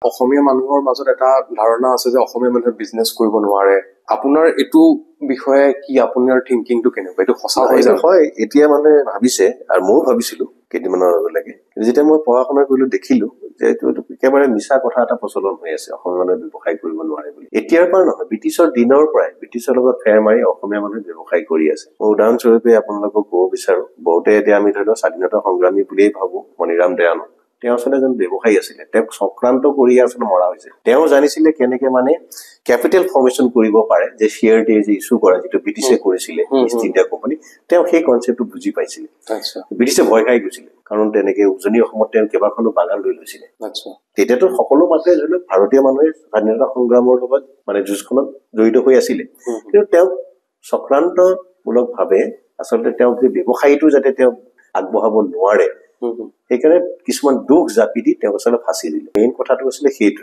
অসমীয়া মানুহৰ মাজত এটা ধাৰণা আছে যে অসমীয়া মানুহে বিজনেছ কৰিব নোৱাৰে আপোনাৰ এইটো বিষয়ে কি আপোনাৰ থিংকিংটো কেনেকুৱা এইটো সঁচা হয় জানো হয় এতিয়া মানে ভাবিছে আৰু ময়ো ভাবিছিলো কেইদিনমানৰ আগলৈকে যেতিয়া মই পঢ়া শুনা কৰিলো দেখিলো যে এইটো একেবাৰে মিছা কথা এটা প্ৰচলন হৈ আছে অসমীয়া মানুহে ব্যৱসায় কৰিব নোৱাৰে বুলি এতিয়াৰ পৰা নহয় ব্ৰিটিছৰ দিনৰ পৰাই ব্ৰিটিছৰ লগত ফেৰ মাৰি অসমীয়া মানুহে ব্যৱসায় কৰি আছে মই উদাহৰণস্বৰূপে আপোনালোকক ক'ব বিচাৰো বহুতে এতিয়া আমি ধৰি লওক স্বাধীনতা সংগ্ৰামী বুলিয়েই ভাবো মণিৰাম দেৱান তেওঁ আচলতে এজন ব্যৱসায়ী আছিলে তেওঁক চক্ৰান্ত কৰি আচলতে মৰা হৈছে তেওঁ জানিছিলে কেনেকে মানে কেপিটেল ফৰ্মেশ্যন কৰিব পাৰে যে শ্বেয়াৰ দিয়ে যে ইছ্যু কৰা যিটো ব্ৰিটিছে কৰিছিলে ইষ্ট ইণ্ডিয়া কোম্পানী তেওঁ সেই কনচেপ্টটো বুজি পাইছিলে আচ্ছা ব্ৰিটিছে ভয় খাই গৈছিলে কাৰণ তেনেকে উজনি অসমত তেওঁ কেইবাখনো বাগান লৈ লৈছিলে আচ্ছা তেতিয়াতো সকলো মানুহে ধৰি লওক ভাৰতীয় মানুহে স্বাধীনতা সংগ্ৰামৰ লগত মানে যুঁজখনত জড়িত হৈ আছিলে কিন্তু তেওঁ চক্ৰান্তমূলকভাৱে আচলতে তেওঁ যে ব্যৱসায়ীটো যাতে তেওঁ আগবঢ়াব নোৱাৰে সেইকাৰণে কিছুমান দুখ জাপি দি তেওঁ আচলতে ফাঁচি দিলে মেইন কথাটো আছিলে সেইটো